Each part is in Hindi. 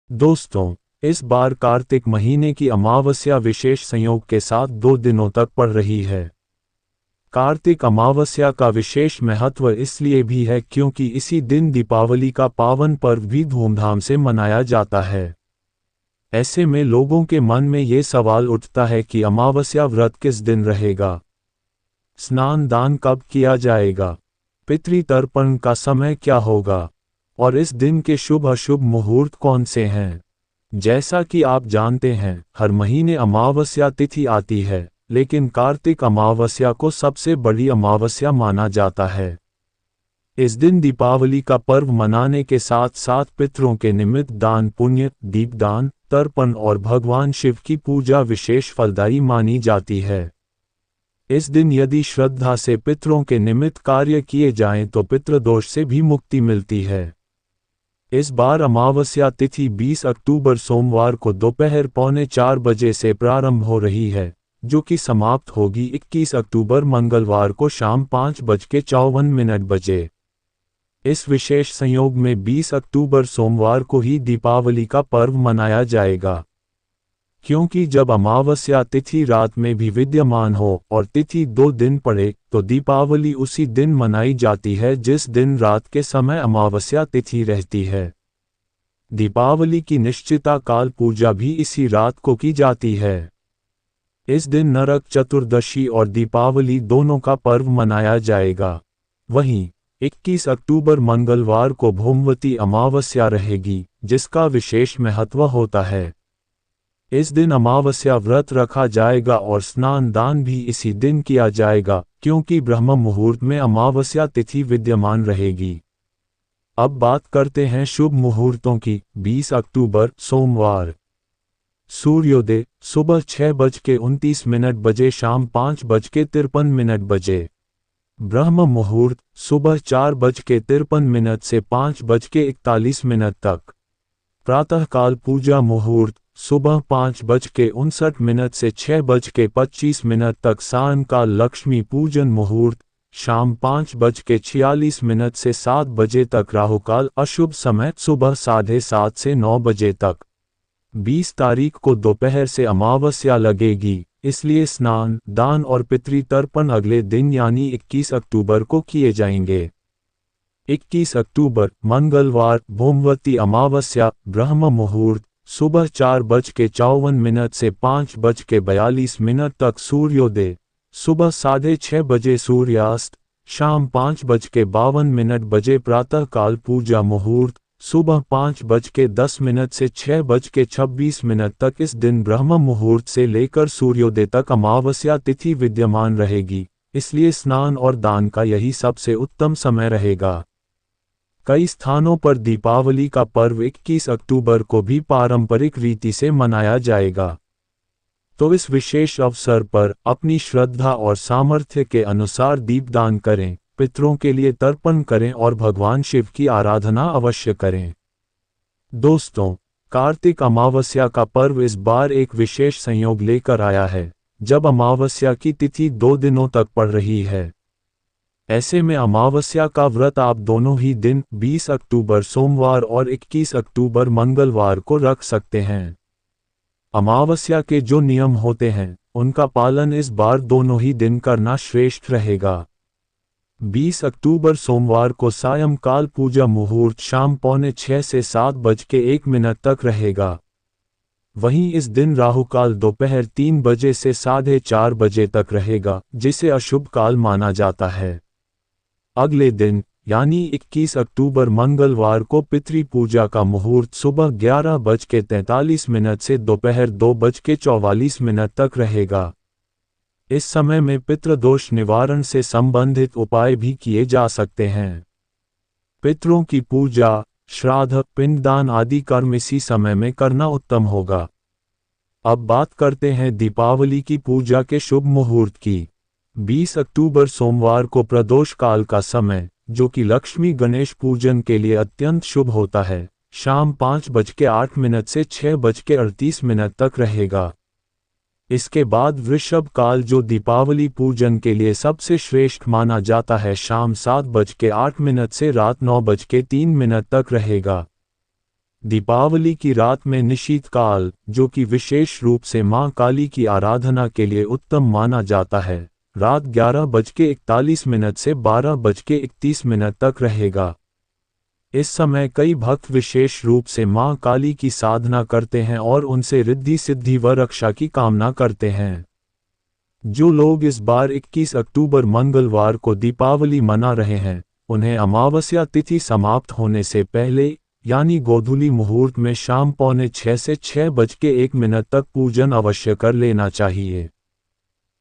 दोस्तों, इस बार कार्तिक महीने की अमावस्या विशेष संयोग के साथ 2 दिनों तक पड़ रही है। कार्तिक अमावस्या का विशेष महत्व इसलिए भी है क्योंकि इसी दिन दीपावली का पावन पर्व भी धूमधाम से मनाया जाता है। ऐसे में लोगों के मन में ये सवाल उठता है कि अमावस्या व्रत किस दिन रहेगा, स्नान दान कब किया जाएगा, पितृतर्पण का समय क्या होगा और इस दिन के शुभ अशुभ मुहूर्त कौन से हैं। जैसा कि आप जानते हैं, हर महीने अमावस्या तिथि आती है, लेकिन कार्तिक अमावस्या को सबसे बड़ी अमावस्या माना जाता है। इस दिन दीपावली का पर्व मनाने के साथ साथ पितरों के निमित्त दान पुण्य, दीपदान, तर्पण और भगवान शिव की पूजा विशेष फलदायी मानी जाती है। इस दिन यदि श्रद्धा से पितरों के निमित्त कार्य किए जाएं तो पितृदोष से भी मुक्ति मिलती है। इस बार अमावस्या तिथि 20 अक्टूबर सोमवार को दोपहर 3:45 बजे से प्रारंभ हो रही है, जो कि समाप्त होगी 21 अक्टूबर मंगलवार को शाम 5:54 बजे। इस विशेष संयोग में 20 अक्टूबर सोमवार को ही दीपावली का पर्व मनाया जाएगा। क्योंकि जब अमावस्या तिथि रात में भी विद्यमान हो और तिथि 2 दिन पड़े तो दीपावली उसी दिन मनाई जाती है जिस दिन रात के समय अमावस्या तिथि रहती है। दीपावली की निश्चिता काल पूजा भी इसी रात को की जाती है। इस दिन नरक चतुर्दशी और दीपावली दोनों का पर्व मनाया जाएगा। वहीं 21 अक्टूबर मंगलवार को भौमवती अमावस्या रहेगी, जिसका विशेष महत्व होता है। इस दिन अमावस्या व्रत रखा जाएगा और स्नान दान भी इसी दिन किया जाएगा, क्योंकि ब्रह्म मुहूर्त में अमावस्या तिथि विद्यमान रहेगी। अब बात करते हैं शुभ मुहूर्तों की। 20 अक्टूबर सोमवार, सूर्योदय सुबह 6:29 बजे शाम 5:53 बजे। ब्रह्म मुहूर्त सुबह 4:53 से 5:41 तक। प्रातःकाल पूजा मुहूर्त सुबह 5:59 से 6:25 तक। सायंकाल लक्ष्मी पूजन मुहूर्त शाम 5:46 से 7 बजे तक। राहुकाल अशुभ समय सुबह 7:30 से 9 बजे तक। 20 तारीख को दोपहर से अमावस्या लगेगी, इसलिए स्नान दान और पितृतर्पण अगले दिन यानी 21 अक्टूबर को किए जाएंगे। 21 अक्टूबर मंगलवार भौमवती अमावस्या। ब्रह्म मुहूर्त सुबह 4:54 से 5:42 तक। सूर्योदय सुबह 6:30 बजे। सूर्यास्त शाम 5:52 बजे। प्रातःकाल पूजा मुहूर्त सुबह 5:10 से 6:26 तक। इस दिन ब्रह्म मुहूर्त से लेकर सूर्योदय तक अमावस्या तिथि विद्यमान रहेगी, इसलिए स्नान और दान का यही सबसे उत्तम समय रहेगा। कई स्थानों पर दीपावली का पर्व 21 अक्टूबर को भी पारंपरिक रीति से मनाया जाएगा। तो इस विशेष अवसर पर अपनी श्रद्धा और सामर्थ्य के अनुसार दीपदान करें, पितरों के लिए तर्पण करें और भगवान शिव की आराधना अवश्य करें। दोस्तों, कार्तिक अमावस्या का पर्व इस बार एक विशेष संयोग लेकर आया है, जब अमावस्या की तिथि 2 दिनों तक पड़ रही है। ऐसे में अमावस्या का व्रत आप दोनों ही दिन 20 अक्टूबर सोमवार और 21 अक्टूबर मंगलवार को रख सकते हैं। अमावस्या के जो नियम होते हैं, उनका पालन इस बार दोनों ही दिन करना श्रेष्ठ रहेगा। 20 अक्टूबर सोमवार को सायंकाल पूजा मुहूर्त शाम 5:45 से 7:01 तक रहेगा। वहीं इस दिन राहुकाल दोपहर 3 बजे से 4:30 बजे तक रहेगा, जिसे अशुभ काल माना जाता है। अगले दिन यानी 21 अक्टूबर मंगलवार को पितृ पूजा का मुहूर्त सुबह 11:43 से दोपहर 2:44 तक रहेगा। इस समय में पितृदोष निवारण से संबंधित उपाय भी किए जा सकते हैं। पितरों की पूजा, श्राद्ध, पिंडदान आदि कर्म इसी समय में करना उत्तम होगा। अब बात करते हैं दीपावली की पूजा के शुभ मुहूर्त की। 20 अक्टूबर सोमवार को प्रदोष काल का समय, जो कि लक्ष्मी गणेश पूजन के लिए अत्यंत शुभ होता है, शाम 5:08 से 6:38 तक रहेगा। इसके बाद वृषभ काल, जो दीपावली पूजन के लिए सबसे श्रेष्ठ माना जाता है, शाम 7:08 से रात 9:03 तक रहेगा। दीपावली की रात में निशीथकाल, जो कि विशेष रूप से मां काली की आराधना के लिए उत्तम माना जाता है, रात 11:41 से 12:31 तक रहेगा। इस समय कई भक्त विशेष रूप से मां काली की साधना करते हैं और उनसे रिद्धि सिद्धि व रक्षा की कामना करते हैं। जो लोग इस बार 21 अक्टूबर मंगलवार को दीपावली मना रहे हैं, उन्हें अमावस्या तिथि समाप्त होने से पहले यानी गोधूली मुहूर्त में शाम 5:45 से 6:01 तक पूजन अवश्य कर लेना चाहिए।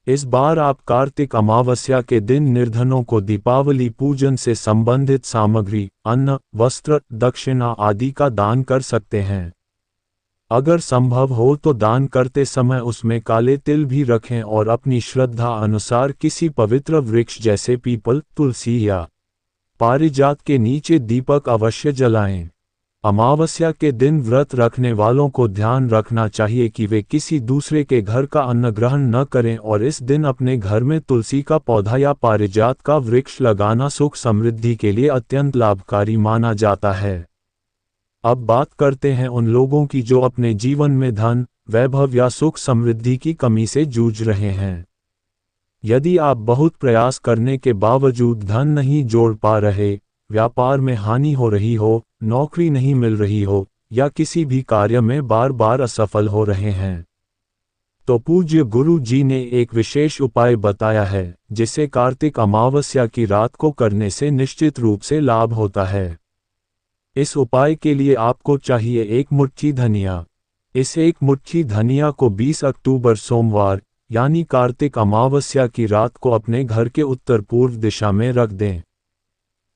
इस बार आप कार्तिक अमावस्या के दिन निर्धनों को दीपावली पूजन से संबंधित सामग्री, अन्न, वस्त्र, दक्षिणा आदि का दान कर सकते हैं। अगर संभव हो तो दान करते समय उसमें काले तिल भी रखें और अपनी श्रद्धा अनुसार किसी पवित्र वृक्ष जैसे पीपल, तुलसी या पारिजात के नीचे दीपक अवश्य जलाएं। अमावस्या के दिन व्रत रखने वालों को ध्यान रखना चाहिए कि वे किसी दूसरे के घर का अन्न ग्रहण न करें और इस दिन अपने घर में तुलसी का पौधा या पारिजात का वृक्ष लगाना सुख समृद्धि के लिए अत्यंत लाभकारी माना जाता है। अब बात करते हैं उन लोगों की जो अपने जीवन में धन, वैभव या सुख समृद्धि की कमी से जूझ रहे हैं। यदि आप बहुत प्रयास करने के बावजूद धन नहीं जोड़ पा रहे, व्यापार में हानि हो रही हो, नौकरी नहीं मिल रही हो या किसी भी कार्य में बार बार असफल हो रहे हैं, तो पूज्य गुरु जी ने एक विशेष उपाय बताया है जिसे कार्तिक अमावस्या की रात को करने से निश्चित रूप से लाभ होता है। इस उपाय के लिए आपको चाहिए एक मुट्ठी धनिया। इस एक मुट्ठी धनिया को 20 अक्टूबर सोमवार यानी कार्तिक अमावस्या की रात को अपने घर के उत्तर पूर्व दिशा में रख दें।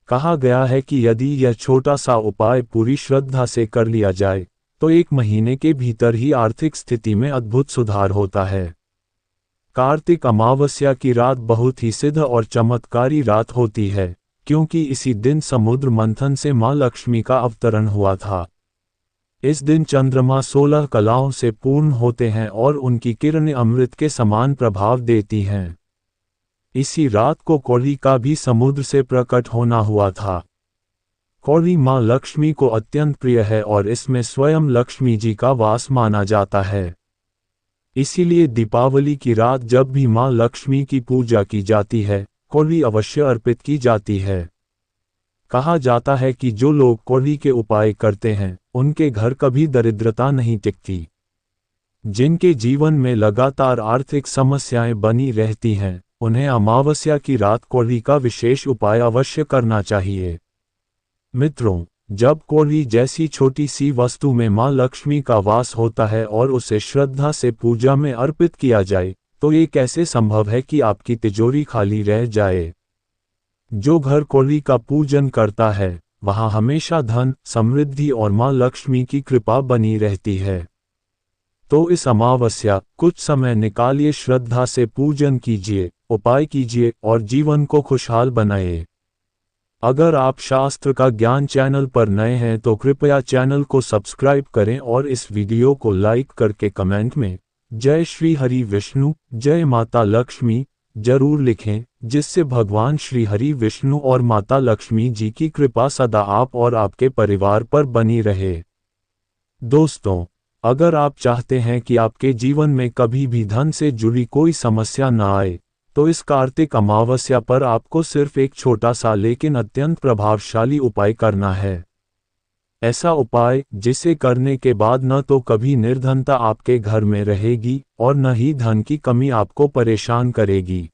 कहा गया है कि यदि यह छोटा सा उपाय पूरी श्रद्धा से कर लिया जाए तो 1 महीने के भीतर ही आर्थिक स्थिति में अद्भुत सुधार होता है। कार्तिक अमावस्या की रात बहुत ही सिद्ध और चमत्कारी रात होती है, क्योंकि इसी दिन समुद्र मंथन से मां लक्ष्मी का अवतरण हुआ था। इस दिन चंद्रमा 16 कलाओं से पूर्ण होते हैं और उनकी किरणें अमृत के समान प्रभाव देती हैं। इसी रात को कौड़ी का भी समुद्र से प्रकट होना हुआ था। कौड़ी मां लक्ष्मी को अत्यंत प्रिय है और इसमें स्वयं लक्ष्मी जी का वास माना जाता है। इसीलिए दीपावली की रात जब भी मां लक्ष्मी की पूजा की जाती है, कौड़ी अवश्य अर्पित की जाती है। कहा जाता है कि जो लोग कौड़ी के उपाय करते हैं, उनके घर कभी दरिद्रता नहीं टिकती। जिनके जीवन में लगातार आर्थिक समस्याएं बनी रहती हैं, उन्हें अमावस्या की रात कौड़ी का विशेष उपाय अवश्य करना चाहिए। मित्रों, जब कौड़ी जैसी छोटी सी वस्तु में मां लक्ष्मी का वास होता है और उसे श्रद्धा से पूजा में अर्पित किया जाए, तो ये कैसे संभव है कि आपकी तिजोरी खाली रह जाए। जो घर कौड़ी का पूजन करता है, वहां हमेशा धन, समृद्धि और मां लक्ष्मी की कृपा बनी रहती है। तो इस अमावस्या कुछ समय निकालिए, श्रद्धा से पूजन कीजिए, उपाय कीजिए और जीवन को खुशहाल बनाइए। अगर आप शास्त्र का ज्ञान चैनल पर नए हैं तो कृपया चैनल को सब्सक्राइब करें और इस वीडियो को लाइक करके कमेंट में जय श्री हरि विष्णु, जय माता लक्ष्मी जरूर लिखें, जिससे भगवान श्री हरि विष्णु और माता लक्ष्मी जी की कृपा सदा आप और आपके परिवार पर बनी रहे। दोस्तों, अगर आप चाहते हैं कि आपके जीवन में कभी भी धन से जुड़ी कोई समस्या न आए, तो इस कार्तिक अमावस्या पर आपको सिर्फ एक छोटा सा लेकिन अत्यंत प्रभावशाली उपाय करना है। ऐसा उपाय जिसे करने के बाद न तो कभी निर्धनता आपके घर में रहेगी और न ही धन की कमी आपको परेशान करेगी।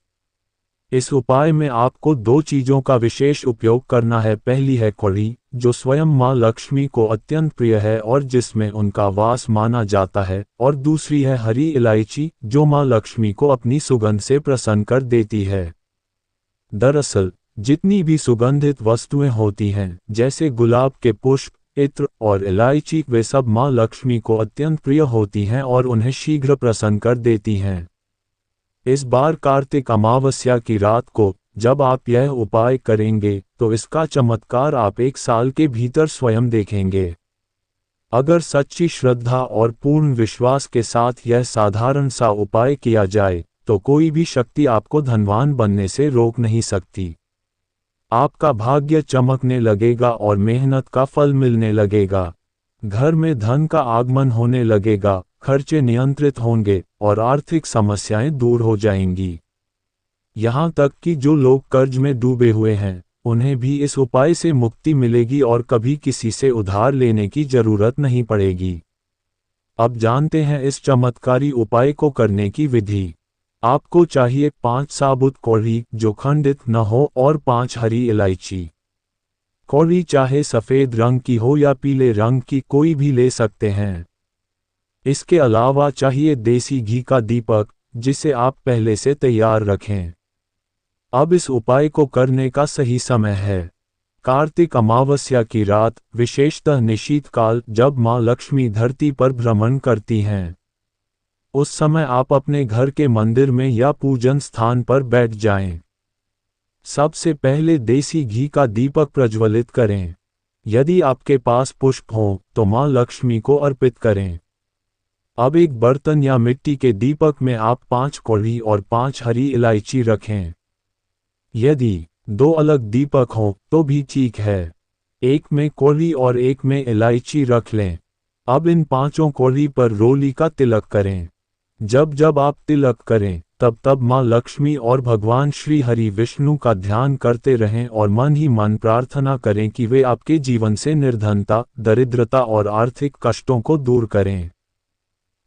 इस उपाय में आपको 2 चीज़ों का विशेष उपयोग करना है। पहली है कौड़ी, जो स्वयं मां लक्ष्मी को अत्यंत प्रिय है और जिसमें उनका वास माना जाता है, और दूसरी है हरी इलायची, जो मां लक्ष्मी को अपनी सुगंध से प्रसन्न कर देती है। दरअसल जितनी भी सुगंधित वस्तुएं होती हैं, जैसे गुलाब के पुष्प, इत्र और इलायची, वे सब मां लक्ष्मी को अत्यंत प्रिय होती हैं और उन्हें शीघ्र प्रसन्न कर देती हैं। इस बार कार्तिक अमावस्या की रात को जब आप यह उपाय करेंगे तो इसका चमत्कार आप 1 साल के भीतर स्वयं देखेंगे। अगर सच्ची श्रद्धा और पूर्ण विश्वास के साथ यह साधारण सा उपाय किया जाए तो कोई भी शक्ति आपको धनवान बनने से रोक नहीं सकती। आपका भाग्य चमकने लगेगा और मेहनत का फल मिलने लगेगा। घर में धन का आगमन होने लगेगा, खर्चे नियंत्रित होंगे और आर्थिक समस्याएं दूर हो जाएंगी। यहाँ तक कि जो लोग कर्ज में डूबे हुए हैं, उन्हें भी इस उपाय से मुक्ति मिलेगी और कभी किसी से उधार लेने की जरूरत नहीं पड़ेगी। अब जानते हैं इस चमत्कारी उपाय को करने की विधि। आपको चाहिए 5 साबुत कौड़ी जो खंडित न हो और 5 हरी इलायची। कौड़ी चाहे सफ़ेद रंग की हो या पीले रंग की, कोई भी ले सकते हैं। इसके अलावा चाहिए देसी घी का दीपक, जिसे आप पहले से तैयार रखें। अब इस उपाय को करने का सही समय है कार्तिक अमावस्या की रात, विशेषतः निशीतकाल, जब माँ लक्ष्मी धरती पर भ्रमण करती हैं। उस समय आप अपने घर के मंदिर में या पूजन स्थान पर बैठ जाएं। सबसे पहले देसी घी का दीपक प्रज्वलित करें। यदि आपके पास पुष्प हों तो माँ लक्ष्मी को अर्पित करें। अब एक बर्तन या मिट्टी के दीपक में आप 5 कौड़ी और 5 हरी इलायची रखें। यदि 2 अलग दीपक हों तो भी ठीक है। एक में कौड़ी और एक में इलायची रख लें। अब इन 5 कौड़ी पर रोली का तिलक करें। जब जब आप तिलक करें तब तब माँ लक्ष्मी और भगवान श्री हरि विष्णु का ध्यान करते रहें और मन ही मन प्रार्थना करें कि वे आपके जीवन से निर्धनता, दरिद्रता और आर्थिक कष्टों को दूर करें।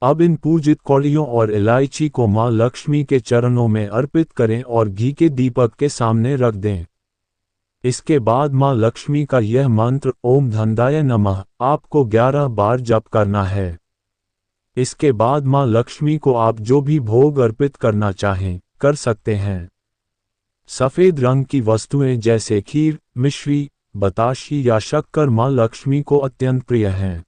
अब इन पूजित कौड़ियों और इलायची को माँ लक्ष्मी के चरणों में अर्पित करें और घी के दीपक के सामने रख दें। इसके बाद माँ लक्ष्मी का यह मंत्र ओम धनदाय नमः आपको 11 बार जप करना है। इसके बाद माँ लक्ष्मी को आप जो भी भोग अर्पित करना चाहें, कर सकते हैं। सफ़ेद रंग की वस्तुएं जैसे खीर, मिश्री, बताशी या शक्कर माँ लक्ष्मी को अत्यंत प्रिय हैं।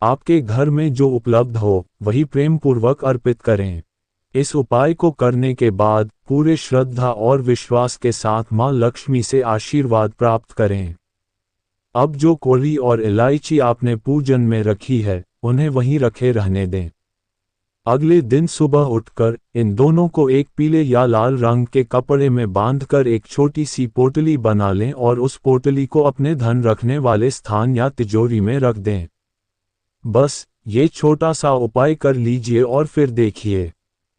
आपके घर में जो उपलब्ध हो वही प्रेम पूर्वक अर्पित करें। इस उपाय को करने के बाद पूरे श्रद्धा और विश्वास के साथ माँ लक्ष्मी से आशीर्वाद प्राप्त करें। अब जो कौड़ी और इलायची आपने पूजन में रखी है, उन्हें वहीं रखे रहने दें। अगले दिन सुबह उठकर इन दोनों को एक पीले या लाल रंग के कपड़े में बांधकर एक छोटी सी पोटली बना लें और उस पोटली को अपने धन रखने वाले स्थान या तिजोरी में रख दें। बस ये छोटा सा उपाय कर लीजिए और फिर देखिए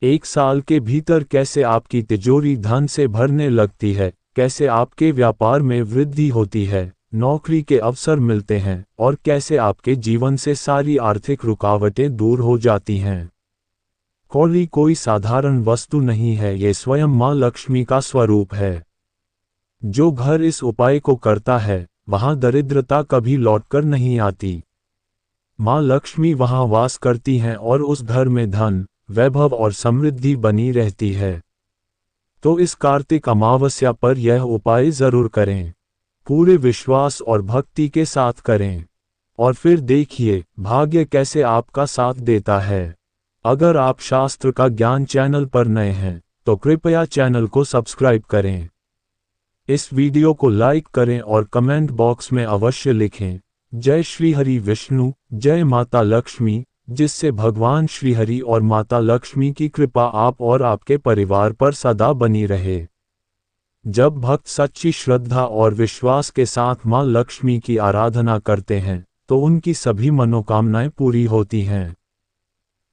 1 साल के भीतर कैसे आपकी तिजोरी धन से भरने लगती है, कैसे आपके व्यापार में वृद्धि होती है, नौकरी के अवसर मिलते हैं और कैसे आपके जीवन से सारी आर्थिक रुकावटें दूर हो जाती हैं। कौड़ी कोई साधारण वस्तु नहीं है, ये स्वयं माँ लक्ष्मी का स्वरूप है। जो घर इस उपाय को करता है, वहाँ दरिद्रता कभी लौटकर नहीं आती। माँ लक्ष्मी वहाँ वास करती हैं और उस घर में धन, वैभव और समृद्धि बनी रहती है। तो इस कार्तिक अमावस्या पर यह उपाय जरूर करें। पूरे विश्वास और भक्ति के साथ करें और फिर देखिए भाग्य कैसे आपका साथ देता है। अगर आप शास्त्र का ज्ञान चैनल पर नए हैं तो कृपया चैनल को सब्सक्राइब करें। इस वीडियो को लाइक करें और कमेंट बॉक्स में अवश्य लिखें जय श्री हरि विष्णु, जय माता लक्ष्मी, जिससे भगवान श्री हरि और माता लक्ष्मी की कृपा आप और आपके परिवार पर सदा बनी रहे। जब भक्त सच्ची श्रद्धा और विश्वास के साथ माँ लक्ष्मी की आराधना करते हैं तो उनकी सभी मनोकामनाएं पूरी होती हैं।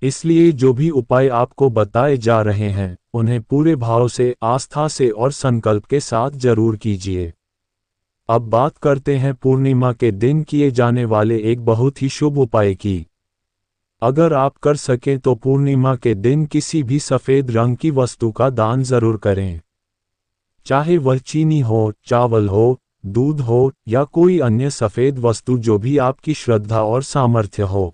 इसलिए जो भी उपाय आपको बताए जा रहे हैं, उन्हें पूरे भाव से, आस्था से और संकल्प के साथ जरूर कीजिए। अब बात करते हैं पूर्णिमा के दिन किए जाने वाले एक बहुत ही शुभ उपाय की। अगर आप कर सकें तो पूर्णिमा के दिन किसी भी सफ़ेद रंग की वस्तु का दान जरूर करें। चाहे वह चीनी हो, चावल हो, दूध हो या कोई अन्य सफ़ेद वस्तु, जो भी आपकी श्रद्धा और सामर्थ्य हो।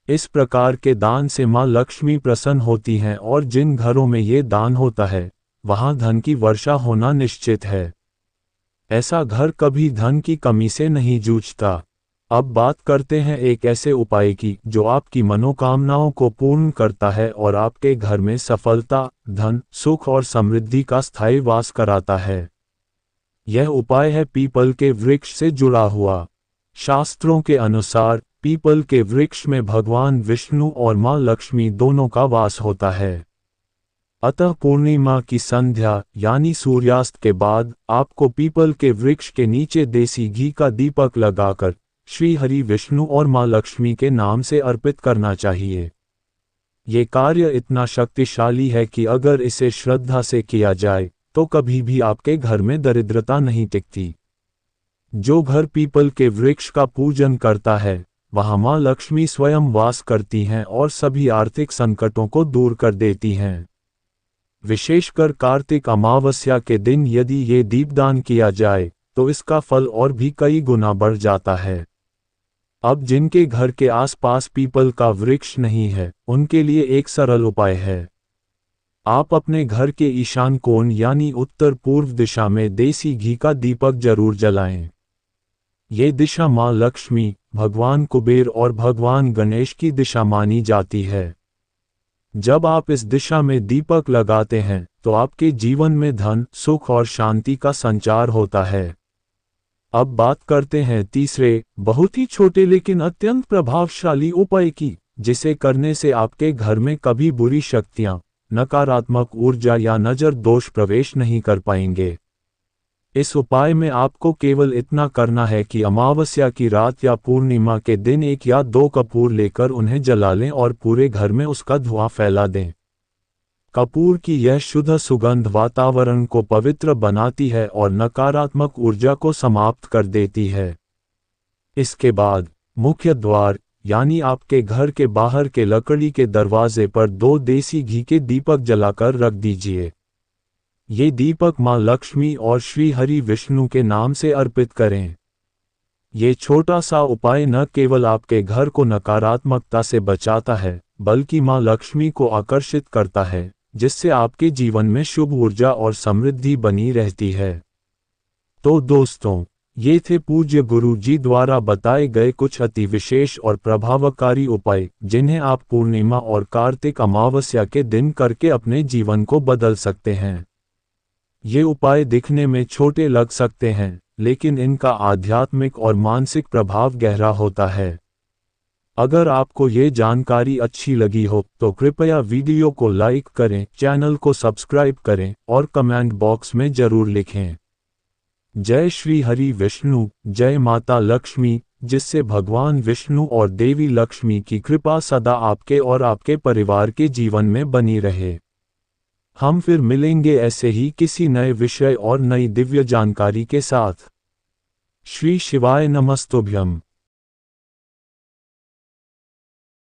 इस प्रकार के दान से माँ लक्ष्मी प्रसन्न होती हैं और जिन घरों में ये दान होता है, वहाँ धन की वर्षा होना निश्चित है। ऐसा घर कभी धन की कमी से नहीं जूझता। अब बात करते हैं एक ऐसे उपाय की जो आपकी मनोकामनाओं को पूर्ण करता है और आपके घर में सफलता, धन, सुख और समृद्धि का स्थायी वास कराता है। यह उपाय है पीपल के वृक्ष से जुड़ा हुआ। शास्त्रों के अनुसार पीपल के वृक्ष में भगवान विष्णु और माँ लक्ष्मी दोनों का वास होता है। अतः पूर्णिमा की संध्या यानी सूर्यास्त के बाद आपको पीपल के वृक्ष के नीचे देसी घी का दीपक लगाकर श्री हरि विष्णु और माँ लक्ष्मी के नाम से अर्पित करना चाहिए। ये कार्य इतना शक्तिशाली है कि अगर इसे श्रद्धा से किया जाए तो कभी भी आपके घर में दरिद्रता नहीं टिकती। जो घर पीपल के वृक्ष का पूजन करता है वहाँ माँ लक्ष्मी स्वयं वास करती हैं और सभी आर्थिक संकटों को दूर कर देती हैं। विशेषकर कार्तिक अमावस्या के दिन यदि ये दीपदान किया जाए तो इसका फल और भी कई गुना बढ़ जाता है। अब जिनके घर के आसपास पीपल का वृक्ष नहीं है उनके लिए एक सरल उपाय है। आप अपने घर के ईशान कोण यानी उत्तर पूर्व दिशा में देसी घी का दीपक जरूर जलाएं। ये दिशा माँ लक्ष्मी, भगवान कुबेर और भगवान गणेश की दिशा मानी जाती है। जब आप इस दिशा में दीपक लगाते हैं तो आपके जीवन में धन, सुख और शांति का संचार होता है। अब बात करते हैं तीसरे, बहुत ही छोटे लेकिन अत्यंत प्रभावशाली उपाय की, जिसे करने से आपके घर में कभी बुरी शक्तियां, नकारात्मक ऊर्जा या नजर दोष प्रवेश नहीं कर पाएंगे। इस उपाय में आपको केवल इतना करना है कि अमावस्या की रात या पूर्णिमा के दिन 1 या 2 कपूर लेकर उन्हें जला लें और पूरे घर में उसका धुआं फैला दें। कपूर की यह शुद्ध सुगंध वातावरण को पवित्र बनाती है और नकारात्मक ऊर्जा को समाप्त कर देती है। इसके बाद मुख्य द्वार यानी आपके घर के बाहर के लकड़ी के दरवाजे पर 2 देसी घी के दीपक जलाकर रख दीजिए। ये दीपक माँ लक्ष्मी और श्री हरि विष्णु के नाम से अर्पित करें। ये छोटा सा उपाय न केवल आपके घर को नकारात्मकता से बचाता है बल्कि माँ लक्ष्मी को आकर्षित करता है, जिससे आपके जीवन में शुभ ऊर्जा और समृद्धि बनी रहती है। तो दोस्तों, ये थे पूज्य गुरु जी द्वारा बताए गए कुछ अति विशेष और प्रभावकारी उपाय, जिन्हें आप पूर्णिमा और कार्तिक अमावस्या के दिन करके अपने जीवन को बदल सकते हैं। ये उपाय दिखने में छोटे लग सकते हैं, लेकिन इनका आध्यात्मिक और मानसिक प्रभाव गहरा होता है। अगर आपको ये जानकारी अच्छी लगी हो तो कृपया वीडियो को लाइक करें, चैनल को सब्सक्राइब करें और कमेंट बॉक्स में जरूर लिखें। जय श्री हरि विष्णु, जय माता लक्ष्मी, जिससे भगवान विष्णु और देवी लक्ष्मी की कृपा सदा आपके और आपके परिवार के जीवन में बनी रहे। हम फिर मिलेंगे ऐसे ही किसी नए विषय और नई दिव्य जानकारी के साथ। श्री शिवाय नमस्तुभ्यम।